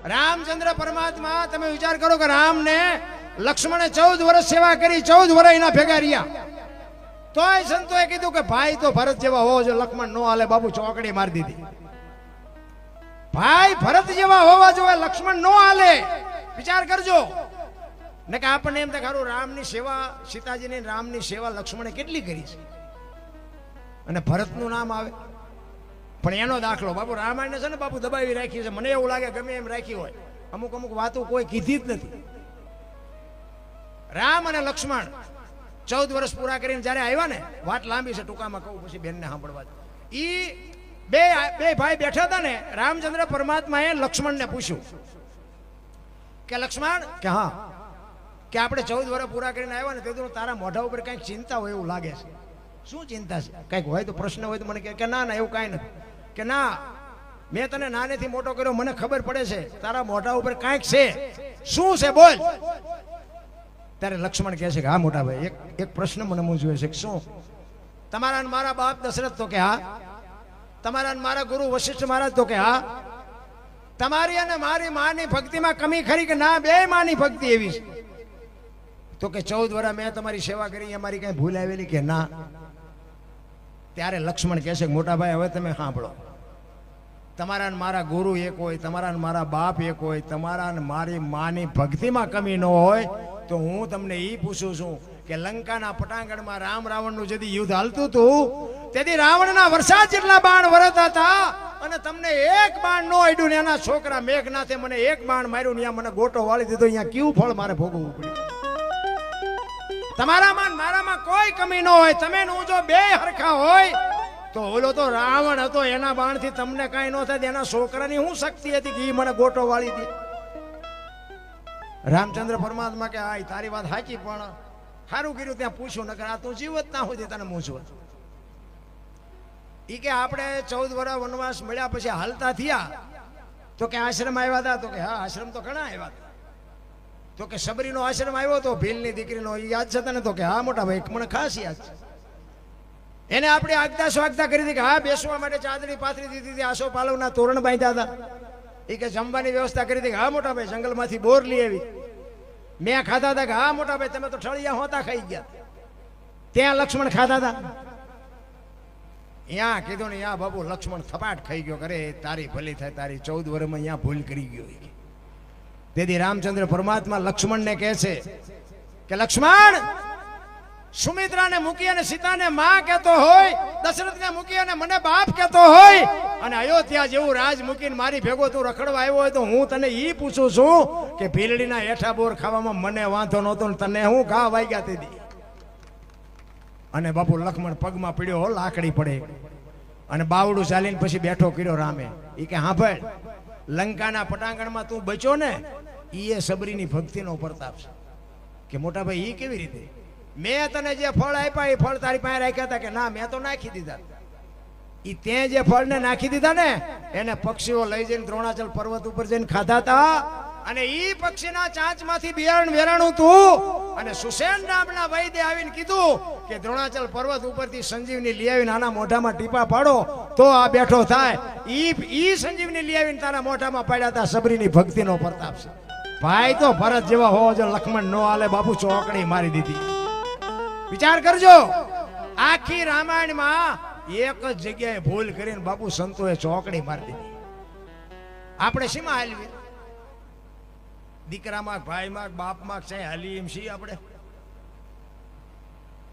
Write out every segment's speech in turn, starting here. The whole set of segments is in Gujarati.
રામચંદ્ર પરમાત્મા, તમે વિચાર કરો કે રામ ને લક્ષ્મણે 14 વર્ષ સેવા કરી, 14 વર્ષ એના ભેગા રહ્યા, તોય સંતોએ કીધું કે ભાઈ તો ભરત જેવા હોવો જોઈએ, લક્ષ્મણ નો હાલે, બાબુ ચોકડી મારી દીધી. ભાઈ ભરત જેવા હોવા જોઈએ, લક્ષ્મણ નો હાલે. વિચાર કરજો ને કે આપણને એમ થાય ખરું રામની સેવા, સીતાજીની રામની સેવા લક્ષ્મણે કેટલી કરી છે અને ભરતનું નામ આવે. પણ એનો દાખલો બાપુ રામાયણ છે ને બાપુ દબાવી રાખી છે. મને એવું લાગે ગમે એમ રાખી હોય, અમુક અમુક વાતો કોઈ કીધી જ નથી. રામ અને લક્ષ્મણ 14 વર્ષ પૂરા કરીને જયારે આવ્યા ને, વાત લાંબી છે, ટૂંકામાં કહું પછી બેનને સાંભળવા. ઈ બે ભાઈ બેઠા હતા ને, રામચંદ્ર પરમાત્માએ લક્ષ્મણને પૂછ્યું કે લક્ષ્મણ, કે હા, કે આપણે 14 વર્ષ પૂરા કરીને આવ્યા ને, તે તારા મોઢા ઉપર કઈક ચિંતા હોય એવું લાગે છે. શું ચિંતા છે? કઈક હોય તો પ્રશ્ન હોય તો મને કે ના ના એવું કાંઈ નથી. કે ના, મેં તને નાનેથી મોટો કર્યો, મને ખબર પડે છે તારા મોઢા ઉપર કાંઈક છે. શું છે બોલ? ત્યારે લક્ષ્મણ કહે છે કે હા મોટા ભાઈ, એક પ્રશ્ન મને મૂંઝવે છે. શું? તમારા મારા બાપ દશરથ? તો કે હા. તમારા મારા ગુરુ વશિષ્ઠ મહારાજ? તો કે હા. તમારી અને મારી માની ભક્તિમાં કમી ખરી કે ના? બે માની ભક્તિ એવી છે. તો કે 14 વર્ષ મેં તમારી સેવા કરી, અમારી કઈ ભૂલ આવેલી કે ના? ત્યારે લક્ષ્મણ કહે છે મોટા ભાઈ, હવે તમે સાંભળો, તમારા મારા ગુરુ એક હોય, તમારા મારા બાપ એક હોય, તમારા મારી માની ભક્તિમાં કમી ન હોય, તો હું તમને એ પૂછું છું કે લંકાના પટાંગણમાં રામ રાવણનું જેથી યુદ્ધ હાલતું હતું, તેથી રાવણના વરસાદ જેટલા બાણ વરસતા હતા અને તમને એક બાણ નો અડ્યું ને એના છોકરા મેઘનાથે મને એક બાણ માર્યું ને મને ગોટો વાળી દીધો. અહીંયા કેવું ફળ મારે ભોગવવું પડ્યું? તમારામાં મારામાં કોઈ કમી ન હોય, તમે હું જો બે હરખા હોય તો ઓલો તો રાવણ હતો, એના બાણથી તમને કાંઈ ન થાય, એના છોકરાની શું શક્તિ હતી કે મને ગોટો વાળી દે? રામચંદ્ર પરમાત્મા કે હા તારી વાત સાચી, પણ સારું કર્યું ત્યાં પૂછ્યું, નકર આ તું જીવત ના હોય તને મૂંઝવત. ઈ કે આપણે 14 વર્ષ વનવાસ મળ્યા પછી હાલતા થયા તો કે આશ્રમ આવ્યા હતા? તો કે હા આશ્રમ તો ઘણા આવ્યા હતા. તો કે સબરીનો આશ્રમ આવ્યો તો ભીલની દીકરીનો, યાદ છે તને? તો કે હા મોટા ભાઈ, મને ખાસ યાદ છે. એને આપણે આગતા સ્વાગતા કરી હતી કે હા, બેસવા માટે ચાદરી પાથરી દીધી હતી, આસો પાલવના તોરણ બાંધ્યા હતા. એ કે જમવાની વ્યવસ્થા કરી હતી કે હા મોટા ભાઈ, જંગલમાંથી બોર લઈ આવી, મેં ખાધા હતા કે હા મોટા ભાઈ, તમે તો ઠળિયા હોતા ખાઈ ગયા. ત્યાં લક્ષ્મણ ખાધા હતા. ત્યાં કીધું ને યા બાબુ લક્ષ્મણ થપાટ ખાઈ ગયો. કરે તારી ભલી થાય, તારી 14 વર્ષમાં અહીંયા ભૂલ કરી ગયો. તેથી રામચંદ્ર પરમાત્મા લક્ષ્મણને કહે છે કે લક્ષ્મણ, સુમિત્રાને મૂકી અને સીતાને માં કહેતો હોય, દશરથને મૂકી અને મને બાપ કહેતો હોય, અને અયોધ્યા જેવું રાજ મૂકીને મારી ભેગો તું રખડવા આવ્યો હોય, તો હું તને ઈ પૂછું છું કે ભીલડીના હેઠા બોર ખાવામાં મને વાંધો નહોતો ને તને હું ઘા વાગ્યા તે દી? અને બાપુ લક્ષ્મણ પગમાં પીડ્યો હો, લાકડી પડે, અને બાવડું ચાલીને પછી બેઠો કર્યો રામે. ઈ કે હા ભાઈ, લંકાના પટાંગણમાં તું બચ્યો ને, ઈ સબરીની ભક્તિનો પ્રતાપ છે. કે મોટા ભાઈ ઈ કેવી રીતે? મેં તને જે ફળ આપ્યા એ ફળ તારી પાસે રાખ્યા હતા? કે ના, મેં તો નાખી દીધા. ઈ તે જે ફળને નાખી દીધા ને, એને પક્ષીઓ લઈ જઈને દ્રોણાચલ પર્વત ઉપર જઈને ખાધા હતા, અને ઈ પક્ષીના ચાંચમાંથી બિયારણ વેરાણું તું, અને સુસેન નામના વૈદ્ય આવીને કીધું કે દ્રોણાચલ પર્વત ઉપરથી સંજીવની લઈ આવીને આના મોઢામાં ટીપા પાડો તો આ બેઠો થાય. ઈ સંજીવની લઈ આવીને તારા મોઢામાં પાડ્યા હતા. સબરીની ભક્તિનો પ્રતાપ છે. ભાઈ તો ભરત જેવા હોવો જો, લક્ષ્મણ નો હાલે, બાપુ ચોકડી મારી દીધી. વિચાર કરજો, આખી રામાયણમાં એક જ જગ્યાએ ભૂલ કરીને બાપુ સંતોએ ચોકડી મારી દીધી. આપણે શીમાં હાલવી? દીકરામાં, ભાઈમાં, બાપમાં છે હાલી એમ છીએ આપણે?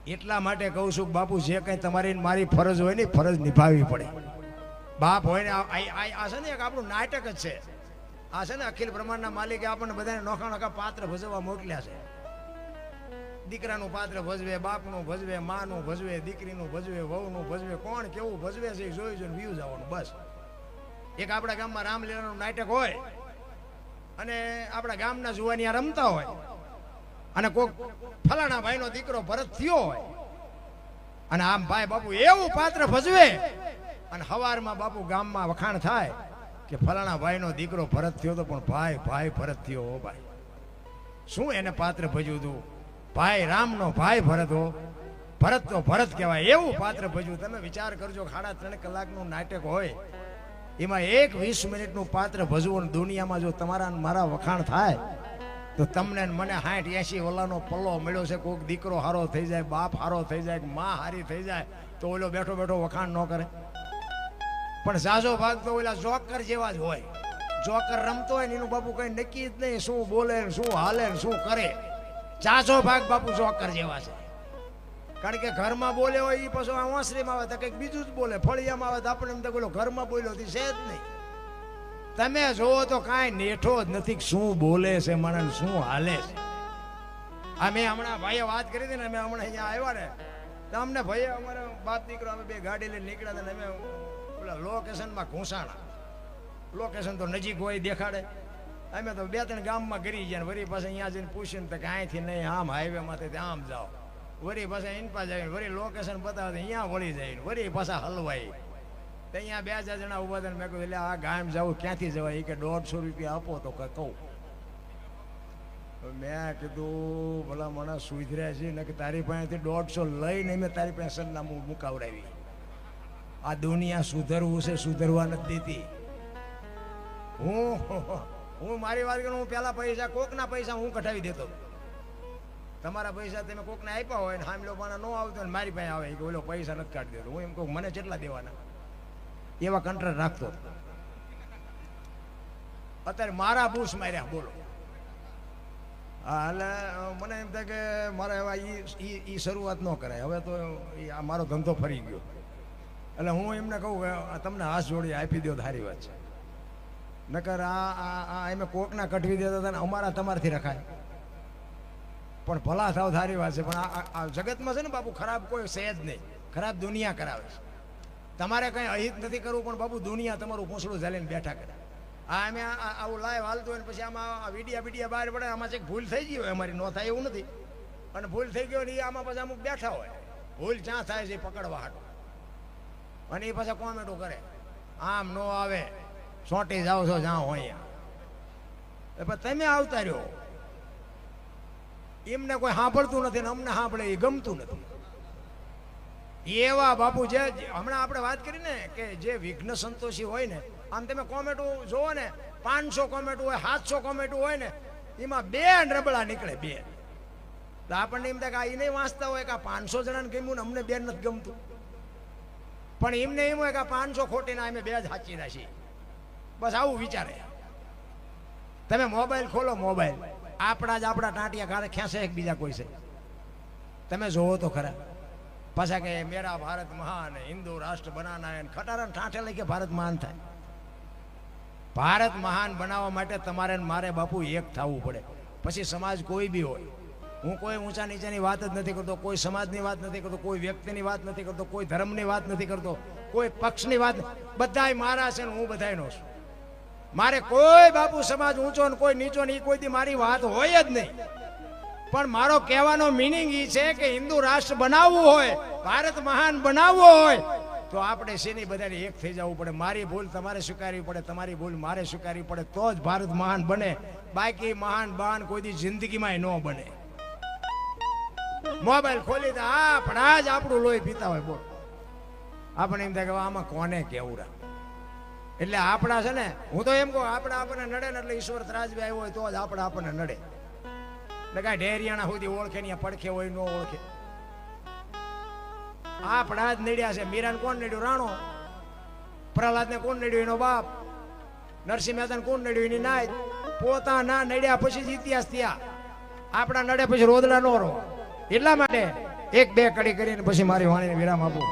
એટલા માટે કહું છું બાપુ, જે કઈ તમારી મારી ફરજ હોય ને, ફરજ નિભાવવી પડે. બાપ હોય ને, આ છે ને એક આપણું નાટક જ છે. આ છે ને અખિલ બ્રહ્માંડના માલિકે આપણને બધાને નોખા નોખા પાત્ર ભજવવા મોકલ્યા છે. દીકરાનું પાત્ર ભજવે, બાપનું ભજવે, માનું ભજવે, દીકરીનું ભજવે, વહુનું ભજવે, કોણ કેવું ભજવે છે જોઈ જોઈને વ્યૂ જવાનું બસ. એક આપણા ગામમાં રામલીલાનું નાટક હોય અને આપણા ગામના જુવાનિયા રમતા હોય, અને કોક ફલાણા ભાઈનો દીકરો ભરત થયો હોય, અને આમ ભાઈ બાપુ એવું પાત્ર ભજવે, અને હવારમાં બાપુ ગામમાં વખાણ થાય કે ફલાણા ભાઈનો દીકરો ભરત થયો તો, પણ ભાઈ ભરત થયો હો ભાઈ. શું એને પાત્ર ભજ્યું હતું? ભાઈ રામનો ભાઈ ભરત હો, ભરત તો ભરત કહેવાય, એવું પાત્ર ભજવું. તમે વિચાર કરજો, 3.5 કલાકનું નાટક હોય એમાં એક 20 મિનિટનું પાત્ર ભજવું દુનિયામાં જો તમારા મારા વખાણ થાય તો તમને મને 60 80 વલાનો પલ્લો મળ્યો છે. કોઈક દીકરો હારો થઈ જાય, બાપ હારો થઈ જાય, માં હારી થઈ જાય તો ઓલો બેઠો બેઠો વખાણ ન કરે. પણ ઝાઝો ભાગ તો ઓલા જોકર જેવા જ હોય. જોકર રમતો હોય ને એનું બાપુ કઈ નક્કી જ નહીં, શું બોલે ને શું હાલે ને શું કરે. ઝાઝો ભાગ બાપુ જોકર જેવા છે. કારણ કે ઘરમાં બોલે હોય એ પછી ઓસરીમાં આવે તો કંઈક બીજું જ બોલે, ફળિયામાં આવે તો આપણે એમ તો બોલો ઘરમાં બોલ્યો છે જ નહીં. તમે જોવો તો કાંઈ નેઠો જ નથી શું બોલે છે મને શું હાલે છે. આ મેં હમણાં ભાઈએ વાત કરી હતી ને, અમે હમણાં અહીંયા આવ્યા ને તો અમને ભાઈએ અમારે બાપ દીકરો અમે બે ગાડી લઈને નીકળ્યા હતા ને અમે ઓલા લોકેશનમાં ઘૂંસાણા. લોકેશન તો નજીક હોય દેખાડે. અમે તો 2-3 ગામમાં ગરી ગયા વરી પાસે અહીંયા જઈને પૂછ્યું ને તો કે અહીંથી નહીં આમ હાઈવે માંથી આમ જાઓ. વરી પાછા ઇનપા જાય વરી લોકેશન બતાવે અહીંયા વળી જાય વરી પાછા હલવાય. તો અહીંયા 2-4 જણા ઉભા હતા. મેં કહ્યું એટલે આ ગામ જવું ક્યાંથી જવાય? કે 150 રૂપિયા આપો તો કહું. મેં કીધું ભલા મને સુધર્યા છે ને કે તારી પાસેથી 150 લઈને મેં તારી પાસે સરનામું મુકાવડાવી. આ દુનિયા સુધરવું છે, સુધરવા નથી દેતી. હું મારી વાત કરું, હું પેલા પૈસા કોકના પૈસા હું કઢાવી દેતો. તમારા પૈસા તમે કોકને આપ્યા હોય ને હામલો બાના ન આવતો ને મારી પાસે આવે કે ઓલો પૈસા નથી કાઢી દેતો. હું એમ કહું મને કેટલા દેવાના એવા કંટ્રાક્ટ રાખતો. અત્યારે મારા બૂસ માર્યા બોલો. હા એટલે મને એમ થાય કે મારે એવા એ શરૂઆત ન કરાય. હવે તો આ મારો ધંધો ફરી ગયો. એટલે હું એમને કહું કે તમને હાથ જોડી આપી દો સારી વાત છે. નકર આ એમ કોકના કઢવી દેતા હતા ને અમારા તમારથી રખાય. પણ ભલા થાવ સારી વાત છે. પણ આ જગતમાં છે ને બાપુ ખરાબ કોઈ છે જ નહીં. ખરાબ દુનિયા કરાવે છે. તમારે કંઈ અહિત નથી કરવું પણ બાપુ દુનિયા તમારું પૂંછડું ઝાલીને બેઠા કરે. આ અમે આવું લાઈવ હાલતું હોય ને પછી આમાં વિડીયા બહાર પડે આમાં કંઈક ભૂલ થઈ ગઈ હોય અમારી ન થાય એવું નથી. અને ભૂલ થઈ ગયો ને એ આમાં પછી અમુક બેઠા હોય ભૂલ જ્યાં થાય છે પકડવા હાટો. અને એ પાછા કોમેન્ટો કરે આમ ન આવે સોટી જાઓ છો જ્યાં હોય અહીંયા. તમે આવતા રહ્યો. એમને કોઈ સાંભળતું નથી ને અમને સાંભળે એ ગમતું નથી. એવા બાપુ જે હમણાં આપણે વાત કરી ને કે જે વિઘ્ન સંતોષી હોય ને, આમ તમે કોમેન્ટો જોવો ને 500 કોમેન્ટો હોય 700 કોમેન્ટો હોય ને એમાં 2 નબળા નીકળે. 2 તો આપણને એમ થાય કે આ એ નહીં વાંચતા હોય કે આ 500 જણાને ગમ્યું ને અમને 2 નથી ગમતું. પણ એમને એમ હોય કે આ 500 ખોટી ના અમે 2 જ સાચી નાખી. બસ આવું વિચારે. તમે મોબાઈલ ખોલો, મોબાઈલ આપણા જ આપણા ટાંટિયા ઘારે ખેંચે એકબીજા કોઈ છે. તમે જોવો તો ખરા. પાછા કે મેરા ભારત મહાન, હિન્દુ રાષ્ટ્ર બનાના, ખટારા ઠાઠે લઈ કે ભારત મહાન થાય. ભારત મહાન બનાવવા માટે તમારે મારે બાપુ એક થવું પડે. પછી સમાજ કોઈ બી હોય, હું કોઈ ઊંચા નીચાની વાત જ નથી કરતો, કોઈ સમાજની વાત નથી કરતો, કોઈ વ્યક્તિની વાત નથી કરતો, કોઈ ધર્મની વાત નથી કરતો, કોઈ પક્ષની વાત. બધાય મારા છે ને હું બધાયનો છું. મારે કોઈ બાપુ સમાજ ઊંચો ને કોઈ નીચો ને એ કોઈ દી મારી વાત હોય જ નહીં. પણ મારો કહેવાનો મિનિંગ એ છે કે હિન્દુ રાષ્ટ્ર બનાવવું હોય, ભારત મહાન બનાવવો હોય તો આપણે શેની બધાને એક થઈ જવું પડે. મારી ભૂલ તમારે સ્વીકારવી પડે, તમારી ભૂલ મારે સ્વીકારવી પડે તો જ ભારત મહાન બને. બાકી મહાન બાન કોઈ દી જિંદગીમાં ન બને. મોબાઈલ ખોલી તો આપણા જ આપણું લોહી પીતા હોય. બોલ આપણે એમ થાય કે આમાં કોને કેવું રા. એટલે આપણા છે ને, હું તો એમ કહું આપણે આપણને નડે ને એટલે ઈશ્વર ત્રાજવી આવ્યો હોય તો જ આપણે આપણને નડે. એટલે કાંઈ ઢેરિયાણા સુધી ઓળખે ને પડખે હોય ન ઓળખે. આપણા જ નડ્યા છે. મીરાને કોણ નડ્યું? રાણો. પ્રહલાદને કોણ નડ્યું? એનો બાપ. નરસિંહ મહેતાને કોણ નડ્યું? એની નાય. પોતાના નડ્યા પછી જ ઇતિહાસ થયા. આપણા નડે પછી રોદડા નો રહો. એટલા માટે 1-2 કડી કરીને પછી મારી વાણીને વિરામ આપું.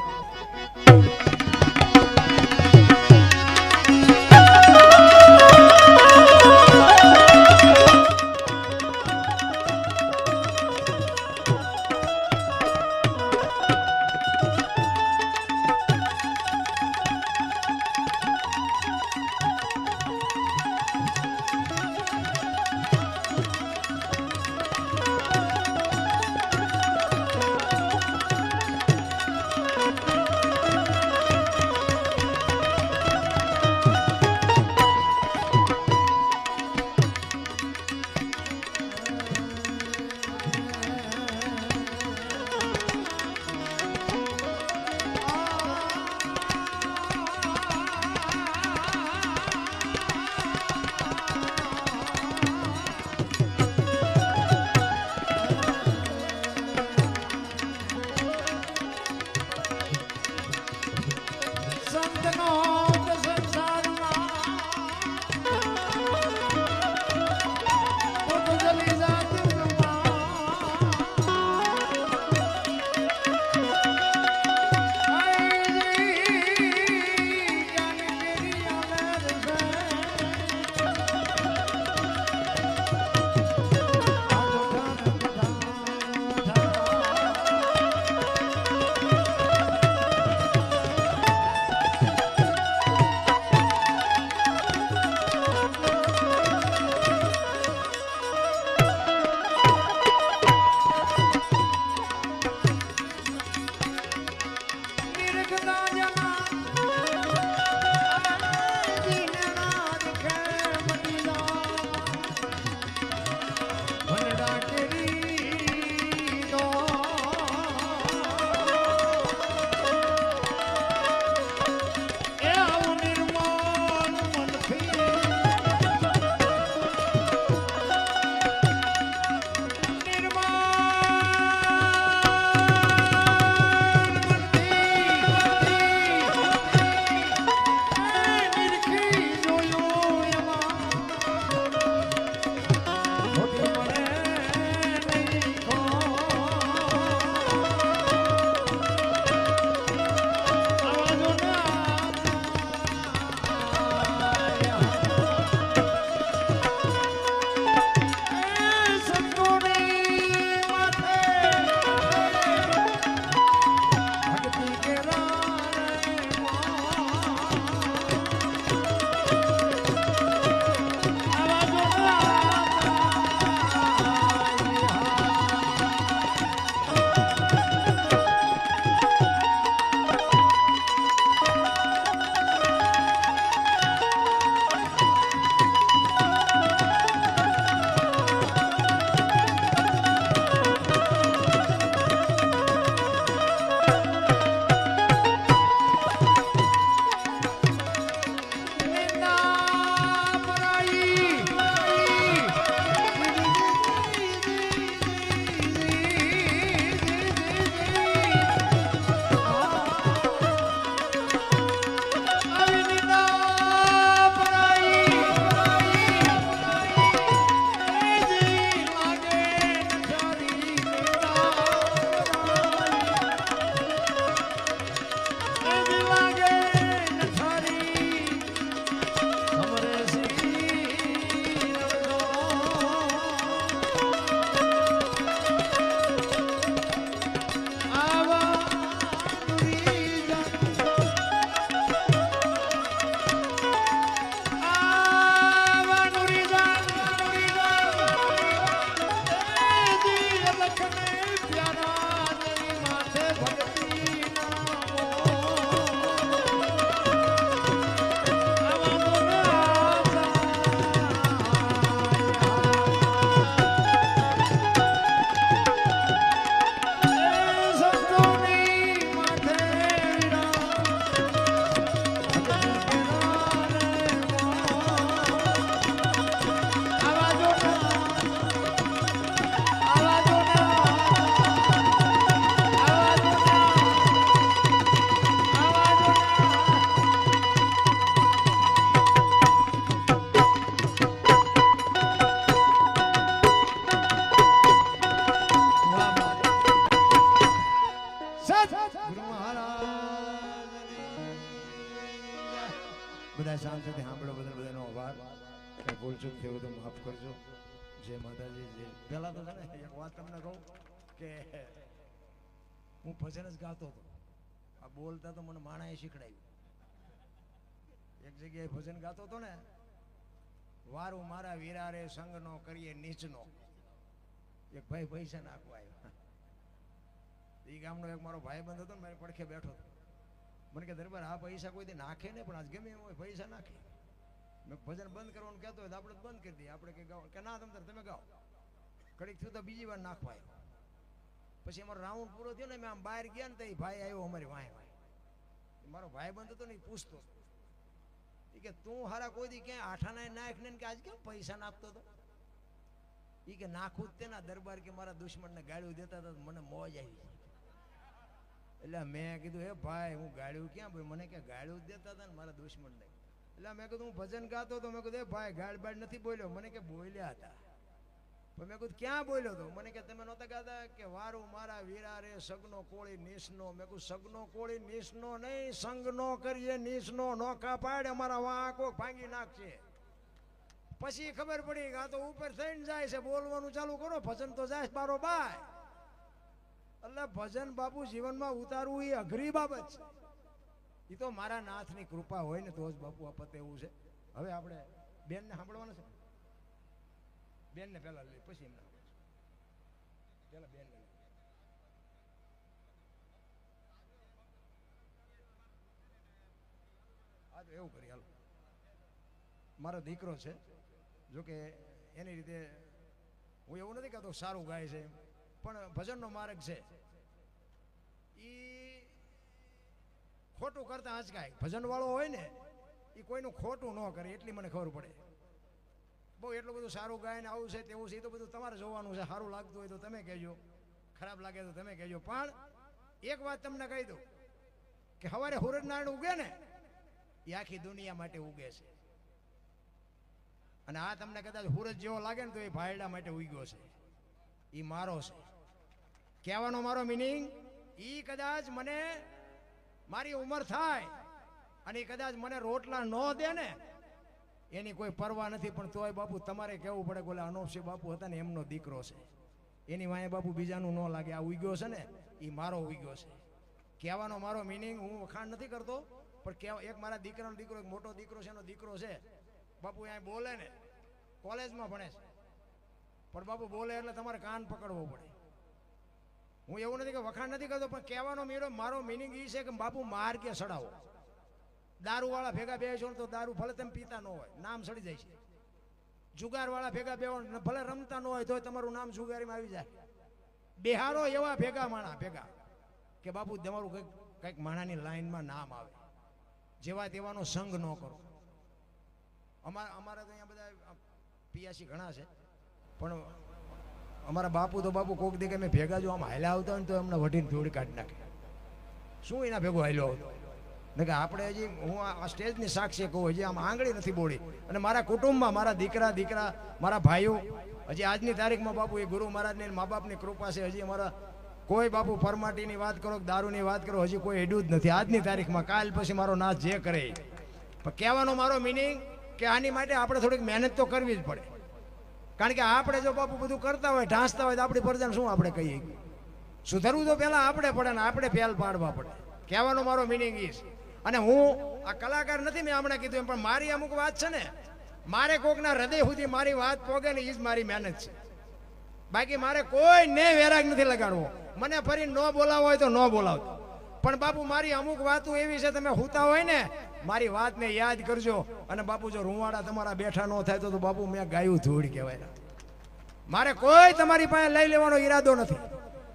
સાથે સાંભળો બદલ બધાનો આભાર. કંઈ ભૂલચૂક થયું તો માફ કરજો. જય માતાજી. જય. પહેલા તો છે ને એક વાત તમને કહું કે હું ભજન જ ગાતો હતો. આ બોલતા તો મને માણાએ શીખડાયું. એક જગ્યાએ ભજન ગાતો હતો ને, વારું મારા વીરા રે સંગનો કરીએ નીચનો. એક ભાઈ પૈસા નાખવા આવ્યો. એ ગામનો એક મારો ભાઈબંધ હતો ને, મારી પડખે બેઠો હતો. મને કે દરબાર આ પૈસા કોઈ દી નાખે ને, પણ આજ ગમે એમ હોય પૈસા નાખે. મેં ભજન બંધ કરવાનું કહેતો હોય તો આપણે બંધ કરી દઈએ. આપણે કંઈ ગાવ કે ના તમે ગાઓ. કડીક થયું તો બીજી વાર નાખવા આવ્યો. પછી અમારો રાઉન્ડ પૂરો થયો ને, મેં આમ બહાર ગયા ને તો એ ભાઈ આવ્યો અમારી વાંહે. મારો ભાઈબંધ હતો ને, એ પૂછતો કે તું હારા કોઈ દી ક્યાંય આઠાના નાખ ને કે આજ કેમ પૈસા નાખતો હતો? એ કે નાખું જ તેના દરબાર કે મારા દુશ્મનને ગાળ્યું દેતા હતા, મને મોજ આવી. એટલે મેં કીધું હે ભાઈ હું ગાળ્યું ક્યાં ભાઈ? મને કે ગાળ્યું જ દેતા હતા ને મારા દુશ્મનને. એટલે મેં કીધું હું ભજન ગાતો હતો. મેં કીધું એ ભાઈ ગાળ બાળ નથી બોલ્યો. મને કે બોલ્યા હતા. પણ મેં કીધું ક્યાં બોલ્યો હતો? મને કે તમે નહોતા ગાતા કે વારું મારા વીરા રે સગનો કોળી નીસનો. મેં કીધું સગનો કોળી નીસનો નહીં, સંગનો કરીએ નીસનો. નોખા પાડે અમારા વાંકો ભાંગી નાખશે. પછી ખબર પડી કે આ તો ઉપર થઈને જાય છે. બોલવાનું ચાલુ કરો, ભજન તો જાય બારો બાય. એટલે ભજન બાપુ જીવનમાં ઉતારવું એ અઘરી બાબત છે. એ તો મારા નાથની કૃપા હોય ને તો જ બાપુ આ પતે એવું છે. હવે આપણે બેનને સાંભળવાનું છે. બેનને પહેલા લઈ, પછી એમને પેલા બેનને આ તો એવું કરી. હાલો, મારો દીકરો છે, જોકે એની રીતે હું એવું નથી કહેતો સારું ગાય છે, પણ ભજનનો માર્ગ છે એ ખોટું કરતા હચકાય. ભજન વાળો હોય ને એ કોઈનું ખોટું ન કરે, એટલી મને ખબર પડે. બહુ એટલું બધું સારું ગાય ને આવું છે તેવું છે, એ તો બધું તમારે જોવાનું છે. સારું લાગતું હોય તો તમે કહેજો, ખરાબ લાગે તો તમે કહેજો. પણ એક વાત તમને કહી દઉં કે સવારે સૂરજનારાયણ ઉગે ને એ આખી દુનિયા માટે ઉગે છે. અને આ તમને કદાચ સૂરજ જેવો લાગે ને તો એ ભાયડા માટે ઉગ્યો છે. એ મારો છે. કહેવાનો મારો મિનિંગ એ કદાચ મને મારી ઉંમર થાય અને કદાચ મને રોટલા ન દે ને એની કોઈ પરવા નથી. પણ તોય બાપુ તમારે કહેવું પડે કે ઓલા અનોપસિંહ બાપુ હતા ને એમનો દીકરો છે. એની વાંહે બાપુ બીજાનું ન લાગે. આ ઉગ્યો છે ને એ મારો ઉગ્યો છે. કહેવાનો મારો મિનિંગ હું વખાણ નથી કરતો, પણ એક મારા દીકરાનો દીકરો, એક મોટો દીકરો છે, એનો દીકરો છે બાપુ. અહીંયા બોલે ને, કોલેજમાં ભણે છે, પણ બાપુ બોલે એટલે તમારે કાન પકડવો પડે. હું એવું નથી કે વખાણ નથી કરતો, પણ કહેવાનો મારો મિનિંગ એ છે કે બાપુ માર કે સડાવો. દારૂ વાળા ભેગા બે છો તો દારૂ ભલે તમે પીતા ન હોય નામ સડી જાય છે. જુગાર વાળા ભેગા બે ભલે રમતા ન હોય તો તમારું નામ જુગારીમાં આવી જાય. બિહારો એવા ભેગા માણા ભેગા કે બાપુ તમારું કંઈક માણાની લાઈનમાં નામ આવે. જેવા તેવાનો સંગ ન કરો. અમારા તો અહીંયા બધા પિયાસી ઘણા છે, પણ અમારા બાપુ તો બાપુ કોક દી કે મેં ભેગા જો આમ હાલ્યા આવતા હોય ને તો એમને વઢીને જોડી કાઢી નાખે. શું એના ભેગો હાલ્યો આવતો ને કે આપણે હજી હું આ સ્ટેજની સાક્ષી કહું, હજી આમ આંગળી નથી બોળી. અને મારા કુટુંબમાં મારા દીકરા મારા ભાઈઓ હજી આજની તારીખમાં બાપુ એ ગુરુ મહારાજની મા બાપની કૃપા છે. હજી અમારા કોઈ બાપુ ફરમાટીની વાત કરો, દારૂની વાત કરો, હજી કોઈ એડું જ નથી આજની તારીખમાં. કાલ પછી મારો નાથ જે કરે. પણ કહેવાનો મારો મિનિંગ કે આની માટે આપણે થોડીક મહેનત તો કરવી જ પડે. કારણ કે આપણે જો બાપુ બધું કરતા હોય, ઢાંસતા હોય તો આપણી પ્રજાને શું આપણે કહીએ? સુધરવું તો પહેલાં આપણે પડે ને આપણે પહેલ પાડવા પડે. કહેવાનો મારો મિનિંગ એ છે. અને હું આ કલાકાર નથી, મેં હમણાં કીધું એમ, પણ મારી અમુક વાત છે ને, મારે કોકના હૃદય સુધી મારી વાત પોગે ને એ જ મારી મહેનત છે. બાકી મારે કોઈને વેરાગ નથી લગાડવો. મને ફરી ન બોલાવો હોય તો ન બોલાવતો, પણ બાપુ મારી અમુક વાતો એવી છે, તમે હુતા હોય ને મારી વાતને યાદ કરજો. અને બાપુ જો રૂવાડા તમારા બેઠા ન થાય તો બાપુ મેં ગાયું ધૂળ કહેવાય. મારે કોઈ તમારી પાસે લઈ લેવાનો ઈરાદો નથી.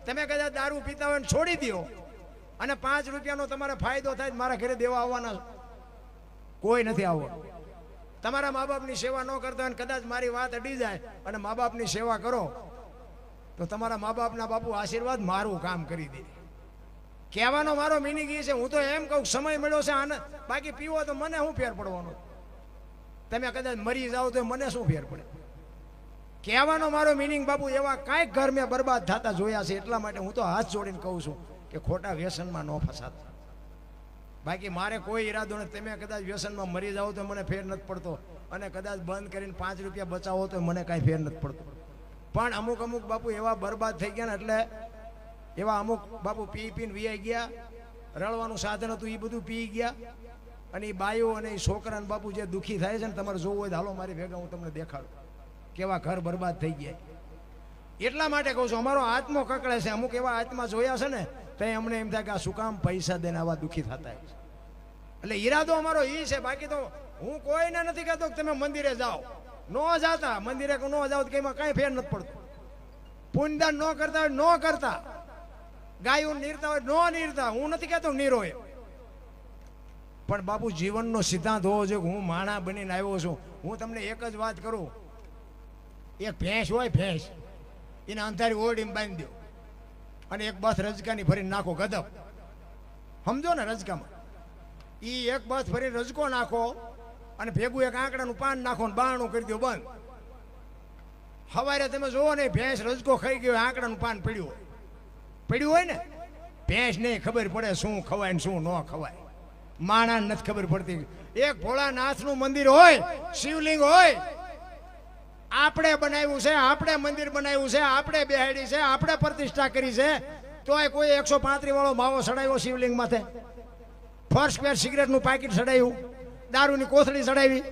તમે કદાચ દારૂ પીતા હોય ને છોડી દો અને 5 રૂપિયાનો તમારે ફાયદો થાય, મારા ઘરે દેવા આવવાના કોઈ નથી આવવાનું. તમારા મા બાપની સેવા ન કરતા હોય કદાચ મારી વાત અડી જાય અને મા બાપની સેવા કરો તો તમારા મા બાપના બાપુ આશીર્વાદ મારું કામ કરી દે. કહેવાનો મારો મિનિંગ એ છે, હું તો એમ કહું સમય મળ્યો છે આનંદ. બાકી પીવો તો મને શું ફેર પડવાનો? તમે કદાચ મરી જાઓ તો મને શું ફેર પડે? કહેવાનો મારો મિનિંગ બાપુ એવા કાંઈક ઘર મેં બરબાદ થતા જોયા છે. એટલા માટે હું તો હાથ જોડીને કહું છું કે ખોટા વ્યસનમાં ન ફસાતા. બાકી મારે કોઈ ઈરાદો નથી. તમે કદાચ વ્યસનમાં મરી જાઓ તો મને ફેર નથી પડતો, અને કદાચ બંધ કરીને 5 રૂપિયા બચાવો તો મને કાંઈ ફેર નથી પડતો. પણ અમુક અમુક બાપુ એવા બરબાદ થઈ ગયા ને, એટલે એવા અમુક બાપુ પી પીને વિયાઈ ગયા, રળવાનું સાધન હતું એ બધું પી ગયા, અને એ બાઈઓ અને એ છોકરાને બાપુ જે દુઃખી થાય છે ને, તમારે જોવું હોય તો હાલો મારી ભેગા, હું તમને દેખાડું કેવા ઘર બરબાદ થઈ ગયા. એટલા માટે કહું છું, અમારો આત્મો કકળે છે. અમુક એવા આત્મા જોયા છે ને, તો અમને એમ થાય કે આ શું કામ પૈસા દઈને આવા દુઃખી થતા. એટલે ઈરાદો અમારો એ છે. બાકી તો હું કોઈને નથી કહેતો કે તમે મંદિરે જાઓ, ન જાતા મંદિરે ન જાઓ તો એમાં કાંઈ ફેર નથી પડતો. પુણ્યદાન ન કરતા હોય ન કરતા, ગાયું નીરતા હોય ન નીરતા, હું નથી કહેતો નીરો એ, પણ બાપુ જીવનનો સિદ્ધાંત હોવો જોઈએ. હું માણા બનીને આવ્યો છું. હું તમને એક જ વાત કરું, એક ભેંસ હોય, ભેંસ એને અંધારી ઓરડીમાં બાંધી દો અને એક બસ રજકાની ભરીને નાખો ગદપ, સમજો ને, રજકામાં એ એક બસ ભરીને રજકો નાખો અને ભેગું એક આંકડાનું પાન નાખો ને બારણું કરી દો બંધ. સવારે તમે જોવો ને, ભેંસ રજકો ખાઈ ગયો, આંકડાનું પાન પડ્યું હોય ને, ભેંસ નહીં ખબર પડે શું ખવાય ને શું ન ખવાય. માણસ નથી ખબર પડતી. એક ભોળાનાથનું મંદિર હોય, શિવલિંગ હોય, આપણે બનાવ્યું છે, આપણે મંદિર બનાવ્યું છે, આપણે બેહાડી છે, આપણે પ્રતિષ્ઠા કરી છે, તોય કોઈ 135 વાળો માવો ચડાવ્યો શિવલિંગ માથે, ફર્સ્ટ ક્વેર સિગરેટનું પાકીટ ચડાવ્યું, દારૂની કોથળી ચડાવી.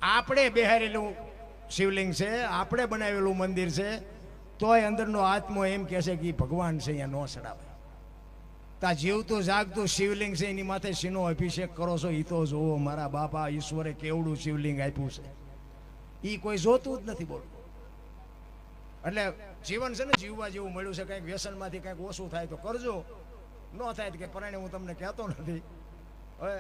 આપણે બેહારેલું શિવલિંગ છે, આપણે બનાવેલું મંદિર છે, તોય અંદરનો આત્મો એમ કહેશે કે ભગવાન છે, અહીંયા ન ચડાવે. તા જીવતું જાગતું શિવલિંગ છે, એની માથે શીનો અભિષેક કરો છો એ તો જોવો. મારા બાપા ઈશ્વરે કેવડું શિવલિંગ આપ્યું છે, એ કોઈ જોતું જ નથી. બોલો, એટલે જીવન છે ને જીવવા જેવું મળ્યું છે. કંઈક વ્યસનમાંથી કંઈક ઓછું થાય તો કરજો, ન થાય તો કે પરાણે હું તમને કહેતો નથી. હવે